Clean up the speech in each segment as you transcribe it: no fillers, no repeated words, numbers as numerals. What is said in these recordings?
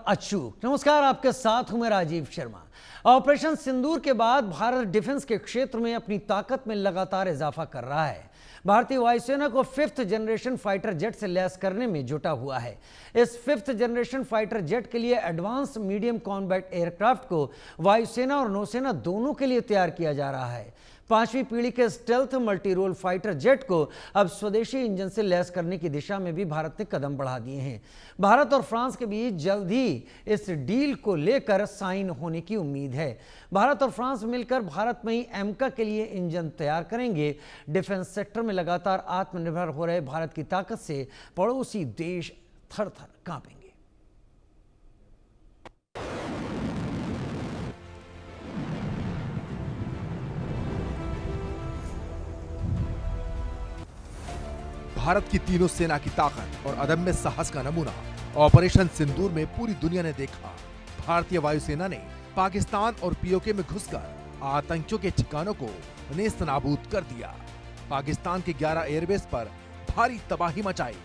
अचूक। नमस्कार, आपके साथ हूं मैं राजीव शर्मा। ऑपरेशन सिंदूर के बाद भारत डिफेंस के क्षेत्र में अपनी ताकत में लगातार इजाफा कर रहा है। भारतीय वायुसेना को 5th जनरेशन फाइटर जेट से लैस करने में जुटा हुआ है। इस 5th जनरेशन फाइटर जेट के लिए एडवांस मीडियम कॉम्बैट एयरक्राफ्ट को वायुसेना और नौसेना दोनों के लिए तैयार किया जा रहा है। 5वीं पीढ़ी के stealth multi role fighter jet को अब स्वदेशी इंजन से लैस करने की दिशा में भी भारत ने कदम बढ़ा दिए हैं। भारत और फ्रांस के बीच जल्द ही इस डील को लेकर साइन होने की उम्मीद है। भारत और फ्रांस मिलकर भारत में ही एमका के लिए इंजन तैयार करेंगे। डिफेंस सेक्टर में लगातार आत्मनिर्भर हो रहे भारत की ताकत से पड़ोसी देश थर थर कांपेंगे। भारत की तीनों सेना की ताकत और अदम्य साहस का नमूना ऑपरेशन सिंदूर में पूरी दुनिया ने देखा। भारतीय वायुसेना ने पाकिस्तान और पीओके में घुसकर आतंकियों के ठिकानों को नेस्तनाबूद कर दिया। पाकिस्तान के 11 एयरबेस पर भारी तबाही मचाई।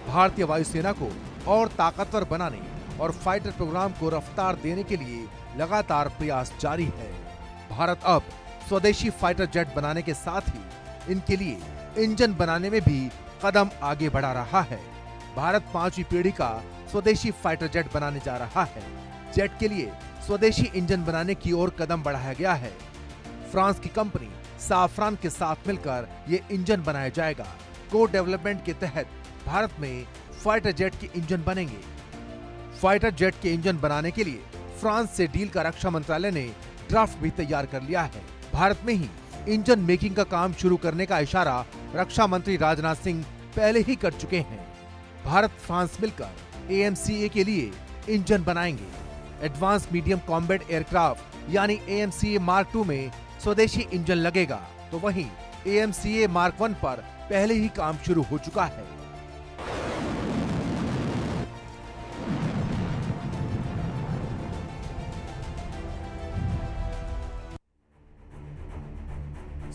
भारतीय वायुसेना को और ताकतवर बनाने और फाइटर प्रोग्राम को रफ्तार देने के लिए लगातार प्रयास जारी है। भारत अब स्वदेशी फाइटर जेट बनाने के साथ ही इनके लिए इंजन बनाने में भी कदम आगे बढ़ा रहा है। भारत 5वीं पीढ़ी का स्वदेशी फाइटर जेट बनाने जा रहा है। जेट के लिए स्वदेशी इंजन बनाने की ओर कदम बढ़ाया गया है। फ्रांस की कंपनी साफरान के साथ मिलकर ये इंजन बनाया जाएगा। को डेवलपमेंट के तहत भारत में फाइटर जेट के इंजन बनेंगे। फाइटर जेट के इंजन बनाने के लिए फ्रांस से डील का रक्षा मंत्रालय ने ड्राफ्ट भी तैयार कर लिया है। भारत में ही इंजन मेकिंग का काम शुरू करने का इशारा रक्षा मंत्री राजनाथ सिंह पहले ही कर चुके हैं। भारत फ्रांस मिलकर AMCA के लिए इंजन बनाएंगे। एडवांस मीडियम कॉम्बैट एयरक्राफ्ट यानी AMCA मार्क 2 में स्वदेशी इंजन लगेगा, तो वहीं AMCA मार्क 1 पर पहले ही काम शुरू हो चुका है।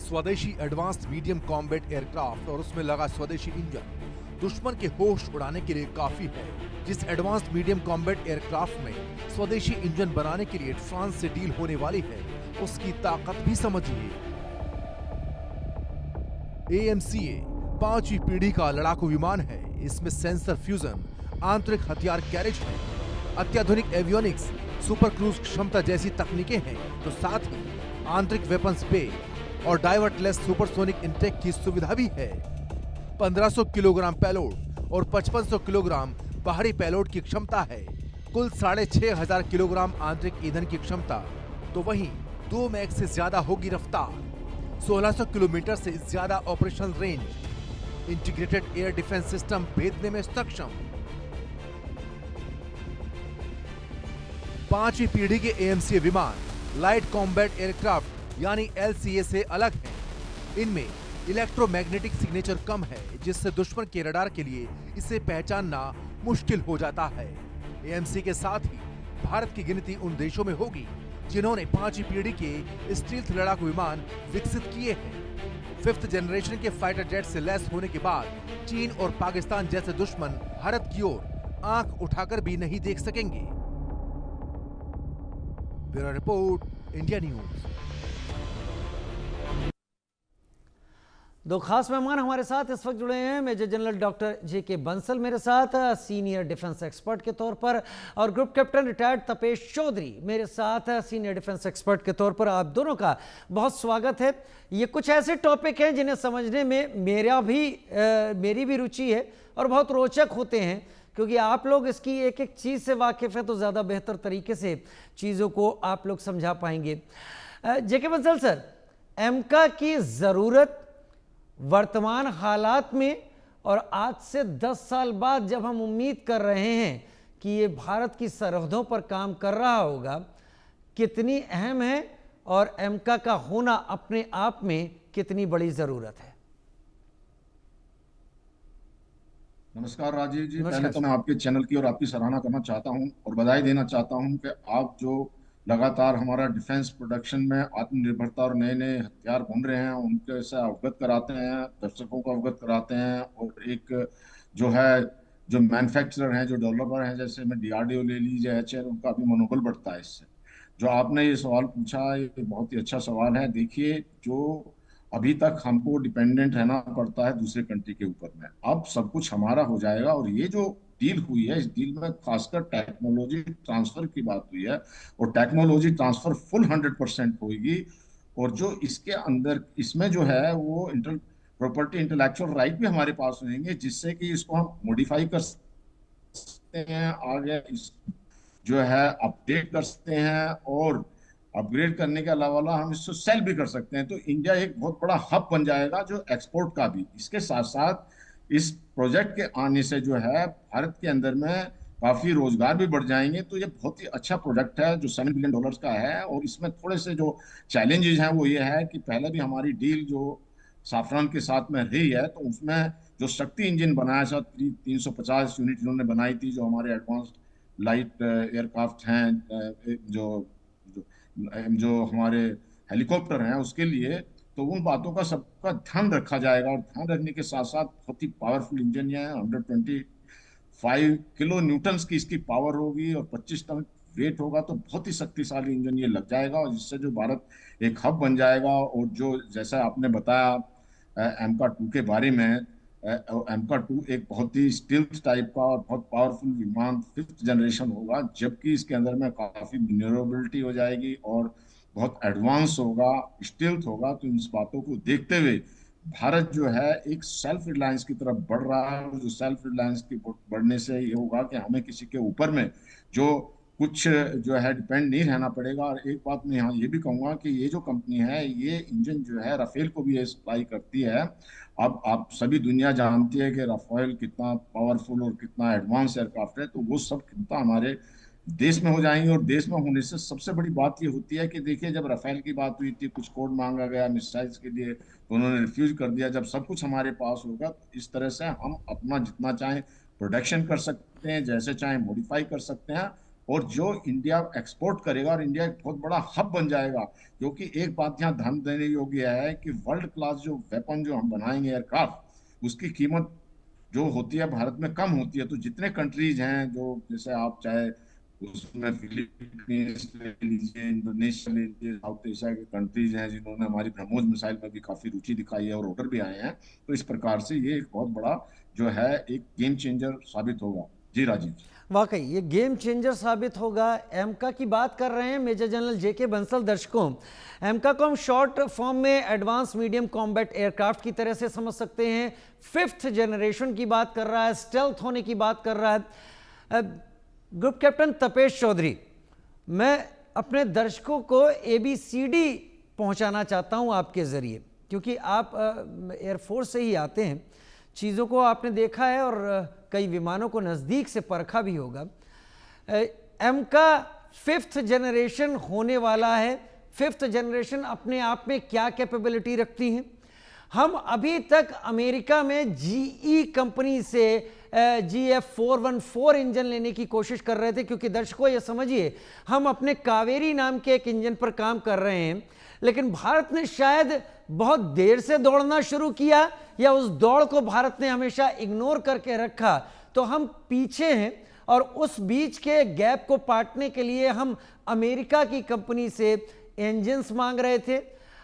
स्वदेशी एडवांस मीडियम कॉम्बैट एयरक्राफ्ट और उसमें लगा स्वदेशी इंजन दुश्मन के होश उड़ाने के लिए काफी है। जिस एडवांस मीडियम कॉम्बैट एयरक्राफ्ट में स्वदेशी इंजन बनाने के लिए फ्रांस से डील होने वाली है, उसकी ताकत भी समझिए। AMCA 5वीं पीढ़ी का लड़ाकू विमान है। इसमें सेंसर फ्यूजन, आंतरिक हथियार कैरेज है, अत्याधुनिक एवियोनिक्स, सुपर क्रूज क्षमता जैसी तकनीकें हैं, तो साथ ही आंतरिक वेपन्स बे और डाइवर्टलेस सुपरसोनिक इनटेक की सुविधा भी है। 1500 किलोग्राम पेलोड और 5500 किलोग्राम बाहरी पेलोड की क्षमता है। कुल 6500 किलोग्राम आंतरिक ईंधन की क्षमता, तो वहीं 2 मैक से ज्यादा होगी रफ्तार। 1600 किलोमीटर से ज्यादा operational range, integrated air defence system भेजने में सक्षम। 5वीं पीढ़ी के AMCA विमान लाइट कॉम्बैट एयरक्राफ्ट यानी LCA से अलग है। इनमें इलेक्ट्रोमैग्नेटिक सिग्नेचर कम है, जिससे दुश्मन के रडार के लिए इसे पहचानना मुश्किल हो जाता है। AMCA के साथ ही भारत की गिनती उन देशों में होगी जिन्होंने 5वीं पीढ़ी के स्टील्थ लड़ाकू विमान विकसित किए हैं। 5th जनरेशन के फाइटर जेट से लैस होने के बाद चीन और पाकिस्तान जैसे दुश्मन भारत की ओर आंख उठाकर भी नहीं देख सकेंगे। Bureau report, India news. दो खास मेहमान हमारे साथ इस वक्त जुड़े हैं। Major general doctor JK Bansal मेरे साथ सीनियर डिफेंस एक्सपर्ट के तौर पर, और group captain retired Tapesh Chaudhary मेरे साथ सीनियर डिफेंस एक्सपर्ट के तौर पर। आप दोनों का बहुत स्वागत है। ये कुछ ऐसे टॉपिक हैं जिन्हें समझने में मेरी भी रुचि है और बहुत रोचक होते हैं, क्योंकि आप लोग इसकी एक एक चीज़ से वाकिफ़ है, तो ज़्यादा बेहतर तरीके से चीज़ों को आप लोग समझा पाएंगे। JK बंसल सर, एमका की ज़रूरत वर्तमान हालात में और आज से 10 साल बाद जब हम उम्मीद कर रहे हैं कि ये भारत की सरहदों पर काम कर रहा होगा, कितनी अहम है और एमका का होना अपने आप में कितनी बड़ी ज़रूरत है? नमस्कार राजीव जी, पहले तो मैं आपके चैनल की और आपकी सराहना करना चाहता हूं और बधाई देना चाहता हूं कि आप जो लगातार हमारा डिफेंस प्रोडक्शन में आत्मनिर्भरता और नए नए हथियार बन रहे हैं उनके से अवगत कराते हैं, दर्शकों को अवगत कराते हैं, और एक जो है जो मैन्युफैक्चरर हैं, जो डेवलपर हैं, जैसे में डीआरडीओ ले लीजिए, एचएएल, उनका भी मनोबल बढ़ता है इससे। जो आपने ये सवाल पूछा, ये बहुत ही अच्छा सवाल है। देखिए, जो अभी तक हमको डिपेंडेंट रहना पड़ता है दूसरे कंट्री के ऊपर में, अब सब कुछ हमारा हो जाएगा। और ये जो डील हुई है, इस डील में खासकर टेक्नोलॉजी ट्रांसफर की बात हुई है, और टेक्नोलॉजी ट्रांसफर फुल 100% होगी। और जो इसके अंदर इसमें जो है वो प्रॉपर्टी इंटेलेक्चुअल राइट भी हमारे पास रहेंगे, जिससे कि इसको हम मॉडिफाई कर सकते हैं, आगे इस जो है अपडेट कर सकते हैं, और अपग्रेड करने के अलावा हम इसको सेल भी कर सकते हैं। तो इंडिया एक बहुत बड़ा हब बन जाएगा, जो एक्सपोर्ट का भी। इसके साथ साथ इस प्रोजेक्ट के आने से जो है भारत के अंदर में काफी रोजगार भी बढ़ जाएंगे। तो ये बहुत ही अच्छा प्रोजेक्ट है जो $7 बिलियन का है। और इसमें थोड़े से जो चैलेंजेस हैं वो ये है कि पहले भी हमारी डील जो साफरान के साथ में रही है, तो उसमें जो शक्ति इंजन बनाया था, 350 यूनिट इन्होंने बनाई थी, जो हमारे एडवांस लाइट एयरक्राफ्ट हैं, जो जो जो हमारे हेलीकॉप्टर हैं उसके लिए। तो उन बातों का सबका ध्यान रखा जाएगा। और ध्यान रखने के साथ साथ बहुत ही पावरफुल इंजन है, 125 किलो न्यूटन्स की इसकी पावर होगी, और 25 टन वेट होगा। तो बहुत ही शक्तिशाली इंजन ये लग जाएगा, और जिससे जो भारत एक हब बन जाएगा। और जो जैसा आपने बताया MK2 के बारे में, MK2 एक बहुत ही स्टील्थ टाइप का और बहुत पावरफुल विमान 5th जनरेशन होगा, जबकि इसके अंदर में काफी मैन्योरेबिलिटी हो जाएगी और बहुत एडवांस होगा, स्टील्थ होगा। तो इन बातों को देखते हुए भारत जो है एक सेल्फ रिलायंस की तरफ बढ़ रहा है। और जो सेल्फ रिलायंस की बढ़ने से ये होगा कि हमें किसी के ऊपर में जो कुछ जो है डिपेंड नहीं रहना पड़ेगा। और एक बात मैं यहाँ ये भी कहूंगा कि ये जो कंपनी है, ये इंजन जो है राफेल को भी ये सप्लाई करती है। अब आप सभी दुनिया जानती है कि राफेल कितना पावरफुल और कितना एडवांस एयरक्राफ्ट है। तो वो सब कितना हमारे देश में हो जाएंगे। और देश में होने से सबसे बड़ी बात ये होती है कि देखिए, जब राफेल की बात हुई थी, कुछ कोड मांगा गया मिसाइल्स के लिए, तो उन्होंने रिफ्यूज कर दिया। जब सब कुछ हमारे पास होगा, तो इस तरह से हम अपना जितना चाहें प्रोडक्शन कर सकते हैं, जैसे चाहें मॉडिफाई कर सकते हैं। और जो इंडिया एक्सपोर्ट करेगा, और इंडिया एक बहुत बड़ा हब बन जाएगा। क्योंकि एक बात यहाँ ध्यान देने योग्य है कि वर्ल्ड क्लास जो वेपन जो हम बनाएंगे एयरक्राफ्ट, उसकी कीमत जो होती है भारत में कम होती है। तो जितने कंट्रीज हैं, जो जैसे आप चाहे उसमें फिलीपींस ले लीजिए, इंडोनेशिया ले लीजिए, साउथ एशिया के कंट्रीज हैं जिन्होंने हमारी ब्रह्मोस मिसाइल में भी काफी रुचि दिखाई है और ऑर्डर भी आए हैं। तो इस प्रकार से ये एक बहुत बड़ा जो है एक गेम चेंजर साबित होगा। जी राजीव। वाकई ये गेम चेंजर साबित होगा। एमका की बात कर रहे हैं मेजर जनरल जेके बंसल। दर्शकों, एमका को हम शॉर्ट फॉर्म में एडवांस मीडियम कॉम्बैट एयरक्राफ्ट की तरह से समझ सकते हैं। 5th जनरेशन की बात कर रहा है, स्टेल्थ होने की बात कर रहा है। ग्रुप कैप्टन तपेश चौधरी, मैं अपने दर्शकों को ABCD पहुंचाना चाहता हूं आपके ज़रिए, क्योंकि आप एयरफोर्स से ही आते हैं, चीज़ों को आपने देखा है और कई विमानों को नज़दीक से परखा भी होगा। एमका 5th जनरेशन होने वाला है। 5th जनरेशन अपने आप में क्या कैपेबिलिटी रखती हैं? हम अभी तक अमेरिका में GE कंपनी से GF414 इंजन लेने की कोशिश कर रहे थे, क्योंकि दर्शकों ये समझिए, हम अपने कावेरी नाम के एक इंजन पर काम कर रहे हैं, लेकिन भारत ने शायद बहुत देर से दौड़ना शुरू किया, या उस दौड़ को भारत ने हमेशा इग्नोर करके रखा। तो हम पीछे हैं, और उस बीच के गैप को पाटने के लिए हम अमेरिका की कंपनी से इंजन्स मांग रहे थे।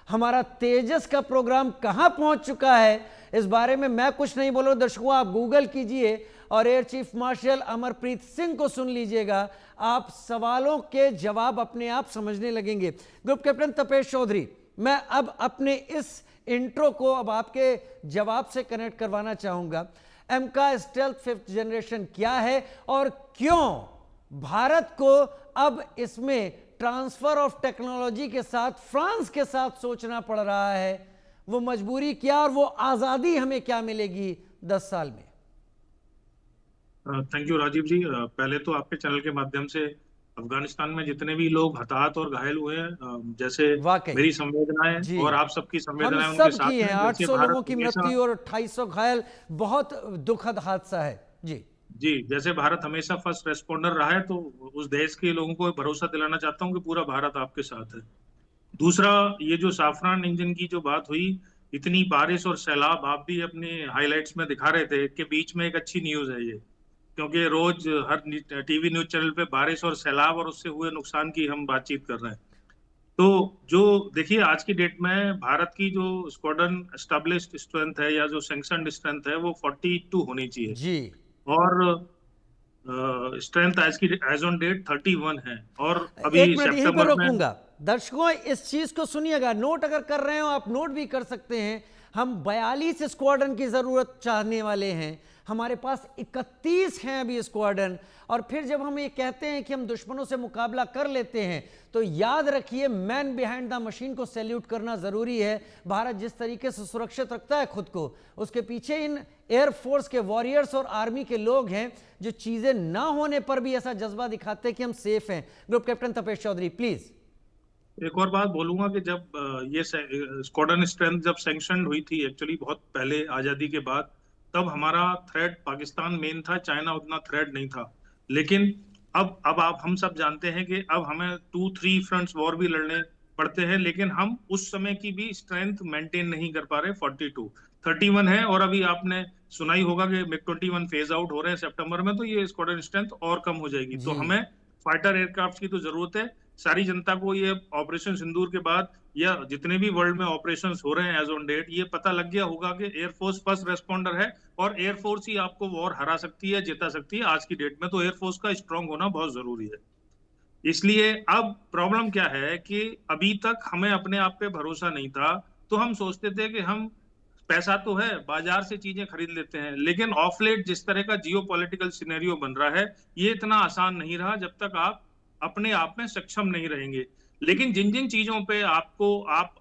हमारा तेजस का प्रोग्राम कहां पहुंच चुका है, इस बारे में मैं कुछ नहीं बोल रहा हूं। दर्शकों, आप गूगल कीजिए और air chief marshal Amarpreet Singh को सुन लीजिएगा, आप सवालों के जवाब अपने आप समझने लगेंगे। ग्रुप कैप्टन तपेश चौधरी, मैं अब अपने इस इंट्रो को अब आपके जवाब से कनेक्ट करवाना चाहूंगा। एमका स्टेल्थ 5th जनरेशन क्या है, और क्यों भारत को अब इसमें ट्रांसफर ऑफ टेक्नोलॉजी के साथ फ्रांस के साथ सोचना पड़ रहा है? वो मजबूरी क्या, और वो आजादी हमें क्या मिलेगी 10 साल में? थैंक यू राजीव जी। पहले तो आपके चैनल के माध्यम से अफगानिस्तान में जितने भी लोग हताहत और घायल हुए हैं, जैसे मेरी संवेदनाएं और आप सबकी संवेदनाएं उनके साथ हैं। 800 लोगों की मृत्यु और 250 घायल, बहुत दुखद हादसा है। जी, जैसे भारत हमेशा फर्स्ट रेस्पोंडर रहा है, तो उस देश के लोगों को भरोसा दिलाना चाहता हूं कि पूरा भारत आपके साथ है। दूसरा, ये जो साफरान इंजन की जो बात हुई, इतनी बारिश और सैलाब, आप भी अपने हाइलाइट्स में दिखा रहे थे कि बीच में एक अच्छी न्यूज है ये क्योंकि रोज हर टीवी न्यूज चैनल पे बारिश और सैलाब और उससे हुए नुकसान की हम बातचीत कर रहे हैं। तो जो देखिए आज की डेट में भारत की जो स्क्वाड्रन एस्टेब्लिश्ड स्ट्रेंथ है या जो सैंक्शनड स्ट्रेंथ है वो 42 होनी चाहिए जी। और स्ट्रेंथ आज की एज ऑन डेट 31 है। और अभी एक मिनट यहीं पर सितंबर में रोकूंगा। दर्शकों इस चीज को सुनिएगा, नोट अगर कर रहे हो आप नोट भी कर सकते हैं। हम 42 स्क्वाड्रन की जरूरत चाहने वाले हैं, हमारे पास 31 हैं अभी स्क्वाड्रन। और फिर जब हम ये कहते हैं कि हम दुश्मनों से मुकाबला कर लेते हैं तो याद रखिए मैन बिहाइंड द मशीन को सैल्यूट करना जरूरी है। भारत जिस तरीके से सुरक्षित रखता है खुद को, उसके पीछे इन एयरफोर्स के वॉरियर्स और आर्मी के लोग हैं जो चीजें ना होने पर भी ऐसा जज्बा दिखाते हैं कि हम सेफ हैं। Group captain Tapesh Chaudhary please. एक और बात बोलूंगा कि जब ये स्क्वाड्रन स्ट्रेंथ जब सैंक्शन हुई थी एक्चुअली बहुत पहले आजादी के बाद, तब हमारा थ्रेट पाकिस्तान मेन था, चाइना उतना थ्रेट नहीं था। लेकिन अब आप हम सब जानते हैं कि अब हमें 2-3 फ्रंट्स वॉर भी लड़ने पड़ते हैं, लेकिन हम उस समय की भी स्ट्रेंथ मेंटेन नहीं कर पा रहे। 42 31 है और अभी आपने सुना ही होगा कि MiG-21 फेज आउट हो रहे हैं सितंबर में, तो ये स्क्वाड्रन स्ट्रेंथ और कम हो जाएगी। तो हमें फाइटर एयरक्राफ्ट की तो जरूरत है। सारी जनता को ये ऑपरेशन सिंदूर के बाद या जितने भी वर्ल्ड में ऑपरेशंस हो रहे हैं एज ऑन डेट, ये पता लग गया होगा कि एयरफोर्स फर्स्ट रेस्पॉन्डर है और एयरफोर्स ही आपको वॉर हरा सकती है, जिता सकती है। आज की डेट में तो एयरफोर्स का स्ट्रांग होना बहुत जरूरी है। इसलिए अब प्रॉब्लम क्या है कि अभी तक हमें अपने आप पे भरोसा नहीं था, तो हम सोचते थे कि हम पैसा तो है, बाजार से चीजें खरीद लेते हैं, लेकिन ऑफ लेट जिस तरह का जियोपॉलिटिकल सिनेरियो बन रहा है, ये इतना आसान नहीं रहा जब तक आप अपने आप में सक्षम नहीं रहेंगे। लेकिन जिन जिन चीजों पे आप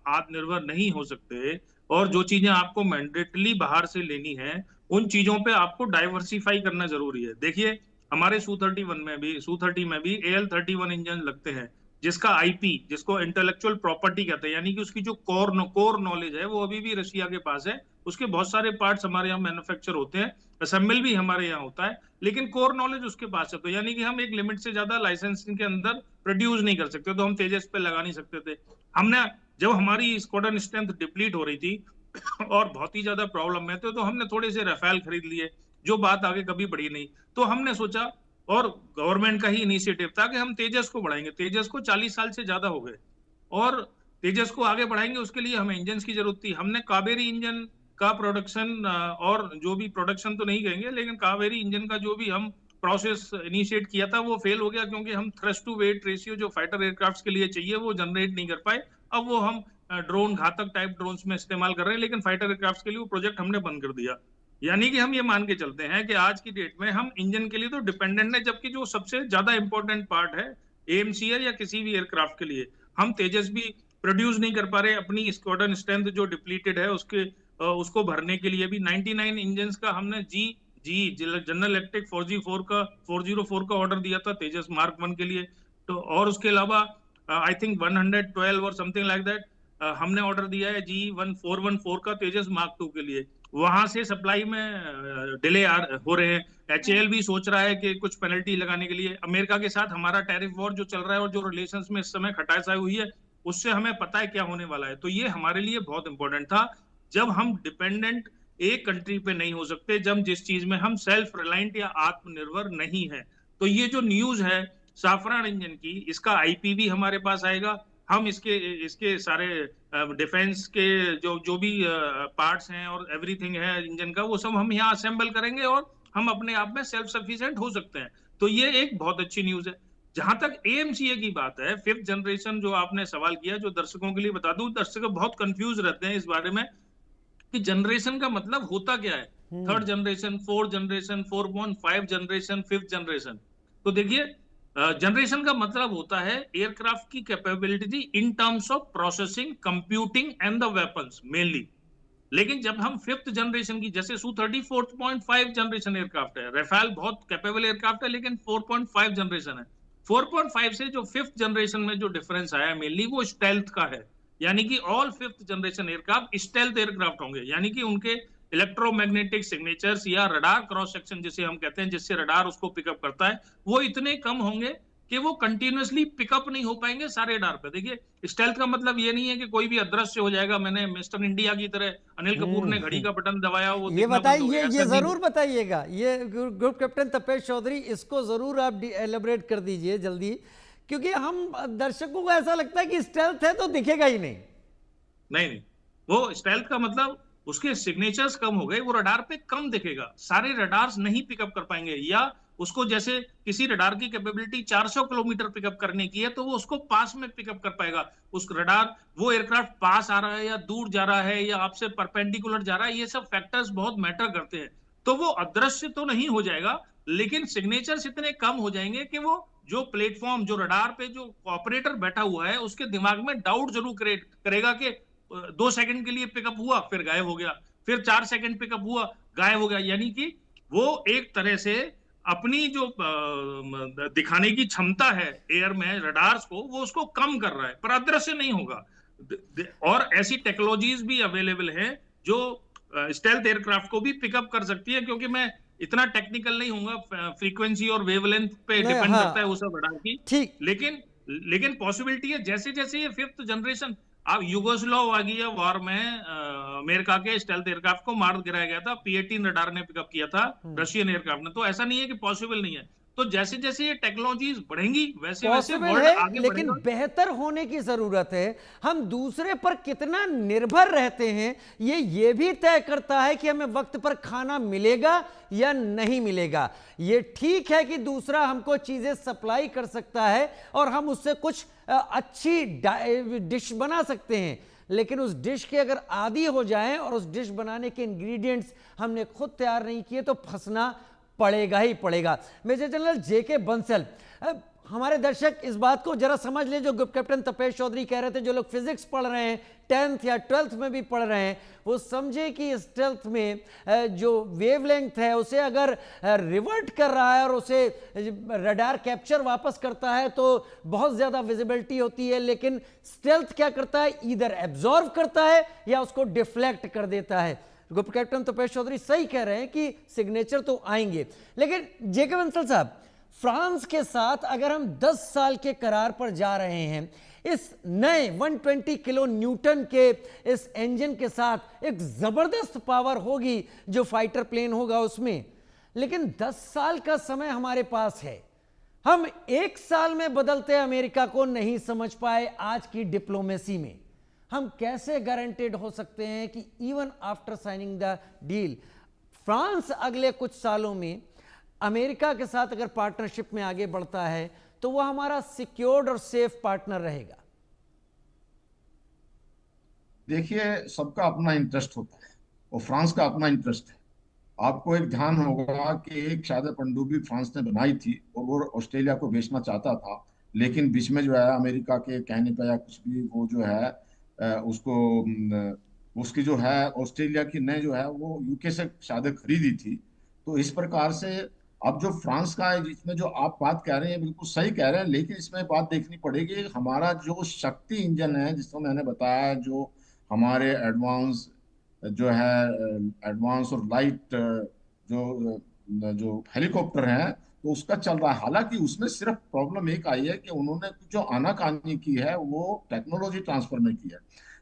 आत्मनिर्भर नहीं हो सकते और जो चीजें आपको मैंडेटली बाहर से लेनी है, उन चीजों पे आपको डाइवर्सिफाई करना जरूरी है। देखिए हमारे Su-30 में भी AL-31 इंजन लगते हैं, जिसका आईपी, जिसको इंटेलेक्चुअल प्रॉपर्टी कहते हैं, यानी कि उसकी जो कोर नॉलेज है वो अभी भी रशिया के पास है। उसके बहुत सारे पार्ट्स हमारे यहाँ मैन्युफैक्चर होते हैं, असेंबल भी हमारे यहाँ होता है, लेकिन कोर नॉलेज उसके पास है। तो यानी कि हम एक लिमिट से ज्यादा लाइसेंसिंग के अंदर प्रोड्यूस नहीं कर सकते, तो हम तेजस पे लगा नहीं सकते थे। हमने जब हमारी स्क्वाड्रन स्ट्रेंथ डिप्लीट हो रही थी और बहुत ही ज्यादा प्रॉब्लम में थे, तो हमने थोड़े से राफेल खरीद लिए, जो बात आगे कभी बढ़ी नहीं। तो हमने सोचा, और गवर्नमेंट का ही इनिशिएटिव था कि हम तेजस को बढ़ाएंगे। तेजस को 40 साल से ज्यादा हो गए और तेजस को आगे बढ़ाएंगे, उसके लिए हमें इंजन की जरूरत थी। हमने कावेरी इंजन का प्रोडक्शन और जो भी प्रोडक्शन तो नहीं कहेंगे, लेकिन कावेरी इंजन का जो भी हम प्रोसेस इनिशिएट किया था वो फेल हो गया, क्योंकि हम थ्रस्ट टू वेट रेशियो जो फाइटर एयरक्राफ्ट के लिए चाहिए वो जनरेट नहीं कर पाए। अब वो हम ड्रोन, घातक टाइप ड्रोन्स में इस्तेमाल कर रहे हैं, लेकिन फाइटर एयरक्राफ्ट के लिए वो प्रोजेक्ट हमने बंद कर दिया। यानी कि हम ये मान के चलते हैं कि आज की डेट में हम इंजन के लिए तो डिपेंडेंट है, जबकि जो सबसे ज्यादा इंपॉर्टेंट पार्ट है AMCL या किसी भी एयरक्राफ्ट के लिए, हम तेजस भी प्रोड्यूस नहीं कर पा रहे। अपनी स्क्वाड्रन स्ट्रेंथ जो डिप्लीटेड है उसको भरने के लिए भी 99 इंजन का हमने जनरल इलेक्ट्रिक 404 का ऑर्डर दिया था तेजस मार्क 1 के लिए। तो और उसके अलावा आई थिंक 112 और समथिंग लाइक दैट हमने ऑर्डर दिया है G1414 का तेजस मार्क 2 के लिए। वहां से सप्लाई में डिले हो रहे हैं। HAL भी सोच रहा है कि कुछ पेनल्टी लगाने के लिए। अमेरिका के साथ हमारा टैरिफ वॉर जो चल रहा है और जो रिलेशंस में इस समय खटासाई हुई है, उससे हमें पता है क्या होने वाला है। तो ये हमारे लिए बहुत इंपॉर्टेंट था। जब हम डिपेंडेंट एक कंट्री पे नहीं हो सकते, जब जिस चीज में हम सेल्फ रिलायंट या आत्मनिर्भर नहीं है, तो ये जो न्यूज है साफरान इंजन की, इसका आईपी भी हमारे पास आएगा। हम इसके सारे डिफेंस के जो भी पार्ट्स हैं और एवरीथिंग है इंजन का, वो सब हम यहाँ असेंबल करेंगे और हम अपने आप में सेल्फ सफिशिएंट हो सकते हैं। तो ये एक बहुत अच्छी न्यूज है। जहां तक AMCA की बात है, 5th जनरेशन जो आपने सवाल किया, जो दर्शकों के लिए बता दूं, दर्शक बहुत कंफ्यूज रहते हैं इस बारे में कि जनरेशन का मतलब होता क्या है। 3rd generation, 4th generation, 4.5 generation, 5th generation. तो देखिए जनरेशन का मतलब होता है एयरक्राफ्ट की capability in terms of processing, computing and the weapons mainly. लेकिन जब हम 5th जनरेशन की, जैसे Su-30 4.5 जनरेशन एयरक्राफ्ट है, राफेल बहुत कैपेबल एयरक्राफ्ट है, लेकिन 4.5 जनरेशन है। 4.5 से जो 5th जनरेशन में जो डिफरेंस आया मेनली वो स्टेल्थ का है। यानी कि all 5th generation aircraft stealth aircraft होंगे, यानी कि उनके इलेक्ट्रोमैग्नेटिक सिग्नेचर्स या रडार क्रॉस सेक्शन जिसे हम कहते हैं, जिससे रडार उसको पिकअप करता है, वो इतने कम होंगे कि वो कंटिन्यूअसली पिकअप नहीं हो पाएंगे सारे रडार पे। देखिए स्टेल्थ का मतलब ये नहीं है कि कोई भी अदृश्य हो जाएगा, मैंने मिस्टर इंडिया की तरह अनिल कपूर ने घड़ी हम्म, का बटन दबाया वो ये दिखना बंद हो बताइए, गया, ये ऐसा नहीं जरूर होगा। बताइएगा, ये ग्रुप कैप्टन तपेश चौधरी, इसको जरूर आप एलेबरेट कर दीजिए जल्दी, क्योंकि हम दर्शकों को ऐसा लगता है कि स्टेल्थ है तो दिखेगा ही नहीं। नहीं नहीं, वो स्टेल्थ का मतलब उसके सिग्नेचर्स कम हो गए, वो रडार पे कम दिखेगा, सारे रडार्स नहीं पिकअप कर पाएंगे। या उसको जैसे किसी रडार की कैपेबिलिटी 400 किलोमीटर पिकअप करने की है तो वो उसको पास में पिकअप कर पाएगा। उस रडार, वो एयरक्राफ्ट पास आ रहा है या दूर जा रहा है या आपसे परपेंडिकुलर जा रहा है, ये सब फैक्टर्स बहुत मैटर करते हैं। तो वो अदृश्य तो नहीं हो जाएगा, लेकिन सिग्नेचर्स इतने कम हो जाएंगे कि वो जो प्लेटफॉर्म, जो रडार पे जो ऑपरेटर बैठा हुआ है उसके दिमाग में डाउट जरूर क्रिएट करेगा कि 2 सेकंड के लिए पिकअप हुआ फिर गायब हो गया, फिर 4 सेकंड पिकअप हुआ गायब हो गया। यानी कि वो एक तरह से अपनी जो दिखाने की क्षमता है एयर में रडार्स को, वो उसको कम कर रहा है, पर अदृश्य नहीं होगा। और ऐसी टेक्नोलॉजीज भी अवेलेबल हैं जो स्टेल्थ एयरक्राफ्ट को भी पिकअप कर सकती है, क्योंकि मैं इतना टेक्निकल नहीं हूंगा, फ्रीक्वेंसी और वेवलेंथ पे नहीं, डिपेंड करता है वो हाँ, सब रडार की। ठीक। लेकिन लेकिन पॉसिबिलिटी है, जैसे जैसे ये 5th जनरेशन, अब युगोस्लाव आ गया वॉर में, अमेरिका के स्टेल्थ एयरक्राफ्ट को मार गिराया गया था, P-18 रडार ने पिकअप किया था रशियन एयरक्राफ्ट ने। तो ऐसा नहीं है कि पॉसिबल नहीं है। तो जैसे जैसे ये टेक्नोलॉजीज बढ़ेंगी वैसे वैसे पॉसिबल वर्ल्ड है, आगे लेकिन बढ़ेगा। बेहतर होने की जरूरत है। हम दूसरे पर कितना निर्भर रहते हैं ये भी तय करता है कि हमें वक्त पर खाना मिलेगा या नहीं मिलेगा। ये ठीक है कि दूसरा हमको चीजें सप्लाई कर सकता है और हम उससे कुछ अच्छी डिश बना सकते हैं, लेकिन उस डिश के अगर आदी हो जाएं और उस डिश बनाने के इंग्रेडिएंट्स हमने खुद तैयार नहीं किए तो फंसना पड़ेगा ही पड़ेगा। मेजर जनरल जेके बंसल, हमारे दर्शक इस बात को जरा समझ लें जो ग्रुप कैप्टन तपेश चौधरी कह रहे थे, जो लोग फिजिक्स पढ़ रहे हैं 10th या 12th में भी पढ़ रहे हैं, वो समझे कि इस 12th में जो वेवलेंथ है उसे अगर रिवर्ट कर रहा है और उसे रडार कैप्चर वापस करता है तो बहुत ज्यादा विजिबिलिटी होती है, लेकिन स्टेल्थ क्या करता है, इधर एब्जॉर्व करता है या उसको डिफ्लेक्ट कर देता है। ग्रुप कैप्टन तपेश चौधरी सही कह रहे हैं कि सिग्नेचर तो आएंगे, लेकिन जेके बंसल साहब, फ्रांस के साथ अगर हम 10 साल के करार पर जा रहे हैं, इस नए 120 किलो न्यूटन के इस इंजन के साथ एक जबरदस्त पावर होगी जो फाइटर प्लेन होगा उसमें, लेकिन 10 साल का समय हमारे पास है। हम 1 साल में बदलते अमेरिका को नहीं समझ पाए आज की डिप्लोमेसी में। हम कैसे गारंटेड हो सकते हैं कि even after signing the deal France अगले कुछ सालों में अमेरिका के साथ अगर पार्टनरशिप में आगे बढ़ता है तो वह हमारा सिक्योर्ड और सेफ पार्टनर रहेगा? देखिए, सबका अपना इंटरेस्ट होता है और फ्रांस का अपना इंटरेस्ट है। आपको एक ध्यान होगा कि एक शायद पनडुब्बी फ्रांस ने बनाई थी और वो ऑस्ट्रेलिया को बेचना चाहता था, लेकिन बीच में जो है अमेरिका के कहने पर या कुछ भी वो जो है उसकी जो है ऑस्ट्रेलिया की ने जो है वो यूके से शायद खरीदी थी। तो इस प्रकार से अब जो फ्रांस का है, जिसमें जो आप बात कह रहे हैं बिल्कुल सही कह रहे हैं, लेकिन इसमें बात देखनी पड़ेगी हमारा जो शक्ति इंजन है जिसको मैंने बताया, जो हमारे एडवांस जो है एडवांस और लाइट जो जो हेलीकॉप्टर हैं तो उसका चल रहा है। हालांकि उसमें सिर्फ प्रॉब्लम एक आई है कि उन्होंने जो आनाकानी की है वो टेक्नोलॉजी ट्रांसफर में की है।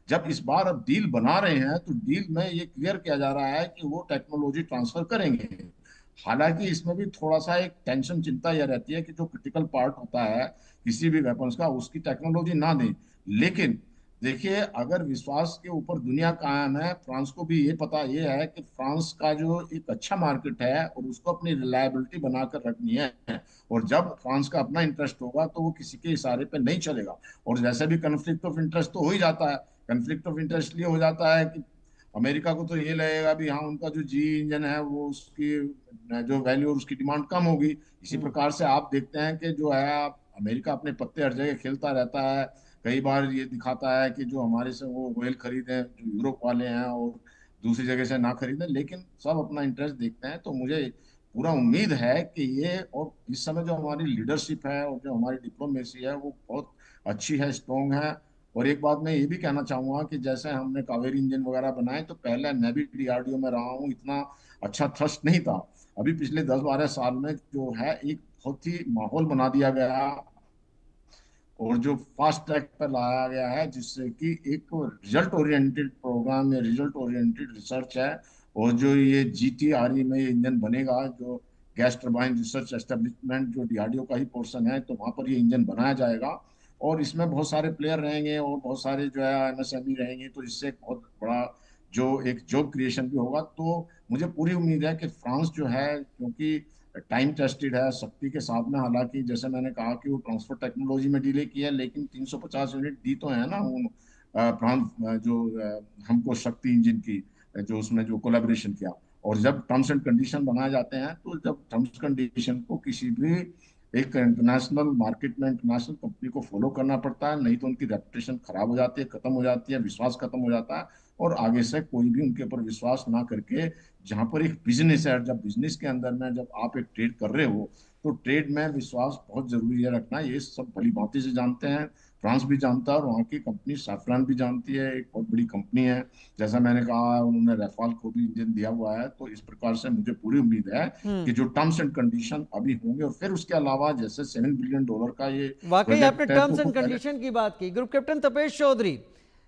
जब इस बार अब डील बना रहे हैं तो डील में ये क्लियर किया जा रहा है कि वो टेक्नोलॉजी ट्रांसफर करेंगे। हालांकि इसमें भी थोड़ा सा एक टेंशन, चिंता यह रहती है कि जो क्रिटिकल पार्ट होता है किसी भी वेपन्स का उसकी टेक्नोलॉजी ना दें। लेकिन देखिए, अगर विश्वास के ऊपर दुनिया कायम है, फ्रांस को भी ये पता ये है कि फ्रांस का जो एक अच्छा मार्केट है और उसको अपनी रिलायबिलिटी बनाकर रखनी है, और जब फ्रांस का अपना इंटरेस्ट होगा तो वो किसी के इशारे पे नहीं चलेगा। और वैसे भी कन्फ्लिक्ट ऑफ इंटरेस्ट तो हो ही जाता है। कन्फ्लिक्ट ऑफ इंटरेस्ट लिए हो जाता है कि अमेरिका को तो ये लगेगा भी हाँ उनका जो जी इंजन है वो उसकी जो वैल्यू और उसकी डिमांड कम होगी। इसी प्रकार से आप देखते हैं कि जो है अमेरिका अपने पत्ते हर जगह खेलता रहता है। कई बार ये दिखाता है कि जो हमारे से वो ऑयल खरीदें जो यूरोप वाले हैं और दूसरी जगह से ना खरीदें, लेकिन सब अपना इंटरेस्ट देखते हैं। तो मुझे पूरा उम्मीद है कि ये, और इस समय जो हमारी लीडरशिप है और जो हमारी डिप्लोमेसी है वो बहुत अच्छी है, स्ट्रॉन्ग है। और एक बात मैं ये भी कहना चाहूंगा कि जैसे हमने कावेरी इंजन वगैरह बनाए तो पहले मैं भी डीआरडीओ में रहा हूँ, इतना अच्छा थ्रस्ट नहीं था। अभी पिछले 10-12 साल में जो है एक बहुत ही माहौल बना दिया गया और जो फास्ट ट्रैक पर लाया गया है, जिससे कि एक रिजल्ट ओरिएंटेड प्रोग्राम या रिजल्ट ओरिएंटेड रिसर्च है। और जो ये GTRE में ये इंजन बनेगा, जो गैस टरबाइन रिसर्च एस्टेब्लिशमेंट, जो DRDO का ही पोर्शन है, तो वहाँ पर ये इंजन बनाया जाएगा। और इसमें बहुत सारे प्लेयर रहेंगे और बहुत सारे जो है MSME रहेंगे, तो इससे एक बहुत बड़ा जो एक जॉब क्रिएशन भी होगा। तो मुझे पूरी उम्मीद है कि फ्रांस जो है, क्योंकि टाइम टेस्टेड है, शक्ति के साथ में, हालांकि जैसे मैंने कहा कि वो ट्रांसफर टेक्नोलॉजी में डिले किया है, लेकिन 350 यूनिट दी तो है ना उन फ्रांस जो हमको शक्ति इंजन की, जो उसमें जो कोलैबोरेशन किया। और जब टर्म्स एंड कंडीशन बनाए जाते हैं, तो जब टर्म्स कंडीशन को किसी भी एक इंटरनेशनल मार्केट में इंटरनेशनल कंपनी को फॉलो करना पड़ता है, नहीं तो उनकी रेपुटेशन खराब हो जाती है, खत्म हो जाती है, विश्वास खत्म हो जाता है। और आगे से कोई भी उनके ऊपर विश्वास ना करके, जहां पर एक बिजनेस है, जब बिजनेस के अंदर में जब आप एक ट्रेड कर रहे हो, तो ट्रेड में विश्वास बहुत जरूरी है रखना। ये सब भली भांति से जानते हैं, फ्रांस भी जानता है और वहाँ की कंपनी सैफरान भी जानती है, एक बहुत बड़ी कंपनी है। जैसा मैंने कहा, उन्होंने रफाल को भी इंजन दिया हुआ है। तो इस प्रकार से मुझे पूरी उम्मीद है कि जो टर्म्स एंड कंडीशन अभी होंगे, और फिर उसके अलावा जैसे $7 बिलियन का ये वाकई आपने प्रोजेक्ट है, टर्म्स तो एंड पहले कंडीशन की बात की। ग्रुप कैप्टन तपेश चौधरी,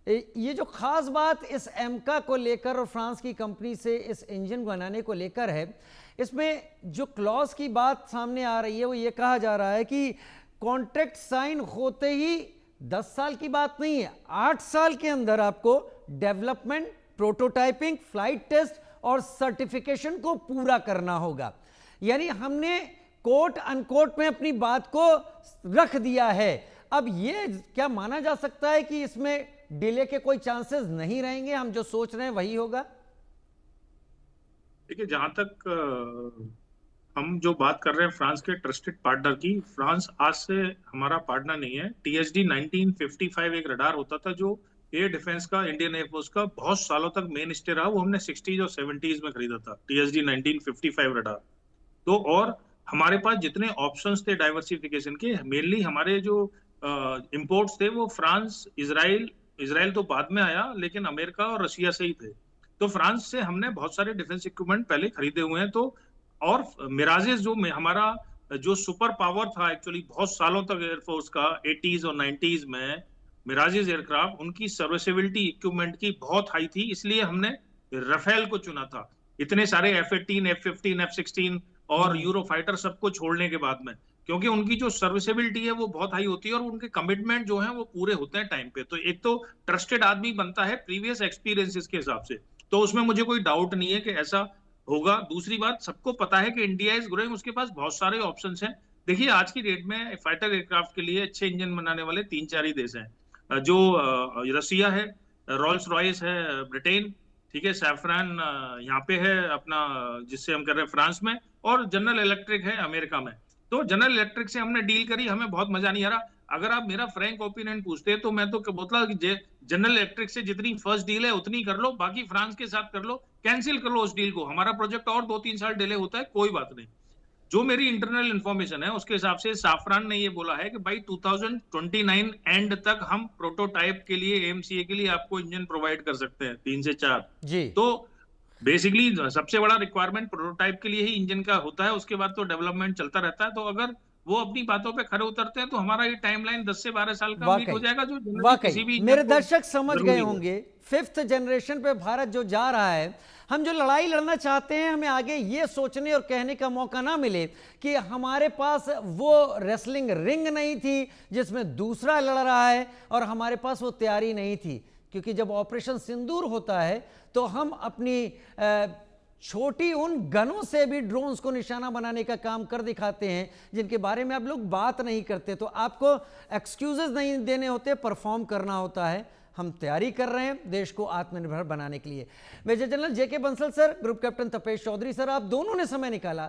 ये जो खास बात इस एमका को लेकर और फ्रांस की कंपनी से इस इंजन बनाने को लेकर है, इसमें जो क्लॉज की बात सामने आ रही है वो ये कहा जा रहा है कि कॉन्ट्रैक्ट साइन होते ही 10 साल की बात नहीं है, 8 साल के अंदर आपको डेवलपमेंट, प्रोटोटाइपिंग, फ्लाइट टेस्ट और सर्टिफिकेशन को पूरा करना होगा। यानी हमने कोट अनकोट में अपनी बात को रख दिया है। अब ये क्या माना जा सकता है कि इसमें डिले के कोई चांसेस नहीं रहेंगे, हम जो सोच रहे हैं वही होगा? देखिए, जहां तक हम जो बात कर रहे हैं फ्रांस के ट्रस्टेड पार्टनर की, फ्रांस आज से हमारा पार्टनर नहीं है। THD 1955 एक रडार होता था जो एयर डिफेंस का, इंडियन एयरफोर्स का बहुत सालों तक मेन स्टे रहा। वो हमने 60s और 70s में खरीदा था, THD 1955 रडार। तो और हमारे पास जितने ऑप्शंस थे डाइवर्सिफिकेशन के, मेनली हमारे जो इंपोर्ट्स थे वो फ्रांस, इजराइल तो बाद में आया, लेकिन अमेरिका और रशिया से ही थे। तो फ्रांस से हमने बहुत सारे डिफेंस इक्विपमेंट पहले खरीदे हुए हैं। तो और मिराजेस जो में हमारा जो सुपर पावर था एक्चुअली बहुत सालों तक एयरफोर्स का, 80s और 90s में मिराजेस एयरक्राफ्ट, उनकी सर्विसेबिलिटी इक्विपमेंट की बहुत हाई थी, इसलिए हमने राफेल को चुना था। इतने सारे F-18, F-15, F-16 और यूरो फाइटर सबको छोड़ने के बाद में, क्योंकि उनकी जो सर्विसेबिलिटी है वो बहुत हाई होती है और उनके कमिटमेंट जो है वो पूरे होते हैं टाइम पे। तो एक तो ट्रस्टेड आदमी बनता है प्रीवियस एक्सपीरियंसेस के हिसाब से, तो उसमें मुझे कोई डाउट नहीं है कि ऐसा होगा। दूसरी बात, सबको पता है कि इंडिया इज ग्रोइंग, उसके पास बहुत सारे ऑप्शंस हैं। देखिए, आज की डेट में फाइटर एयरक्राफ्ट के लिए अच्छे इंजन बनाने वाले 3-4 ही देश हैं। जो रसिया है, रॉल्स रॉयस है ब्रिटेन, ठीक है, सैफरान यहाँ पे है अपना, जिससे हम कर रहे हैं फ्रांस में, और जनरल इलेक्ट्रिक है अमेरिका में। तो जनरल इलेक्ट्रिक से हमने डील करी, हमें बहुत मजा नहीं आ रहा। अगर आप मेरा फ्रैंक ओपिनियन पूछते हैं तो मैं तो बोलता कि जनरल इलेक्ट्रिक से जितनी फर्स्ट डील है उतनी कर लो, बाकी फ्रांस के साथ कर लो, कैंसिल कर लो उस डील को। हमारा प्रोजेक्ट और 2-3 साल डिले होता है, कोई बात नहीं। जो मेरी इंटरनल इंफॉर्मेशन है उसके हिसाब से साफरान ने ये बोला है कि भाई 2029 एंड तक हम प्रोटोटाइप के लिए, AMCA के लिए आपको इंजन प्रोवाइड कर सकते हैं 3 से 4 जी। तो बेसिकली सबसे बड़ा रिक्वायरमेंट प्रोटोटाइप के लिए ही इंजन का होता है, उसके बाद तो डेवलपमेंट चलता रहता है। तो अगर वो अपनी बातों पे खरे उतरते हैं तो हमारा ये टाइमलाइन 10 से 12 साल का मीट हो जाएगा, जो जनरली किसी भी वाकई मेरे इंजन को दर्शक समझ जरूरी गए है। होंगे 5th जनरेशन पे भारत जो जा रहा है, हम जो लड़ाई लड़ना चाहते हैं, हमें आगे ये सोचने और कहने का मौका ना मिले कि हमारे पास वो रेसलिंग रिंग नहीं थी जिसमें दूसरा लड़ रहा है और हमारे पास वो तैयारी नहीं थी। क्योंकि जब ऑपरेशन सिंदूर होता है तो हम अपनी छोटी उन गनों से भी ड्रोन्स को निशाना बनाने का काम कर दिखाते हैं जिनके बारे में आप लोग बात नहीं करते। तो आपको एक्सक्यूजेस नहीं देने होते, परफॉर्म करना होता है। हम तैयारी कर रहे हैं देश को आत्मनिर्भर बनाने के लिए। Major general JK Bansal sir, group captain Tapesh Chaudhary sir, आप दोनों ने समय निकाला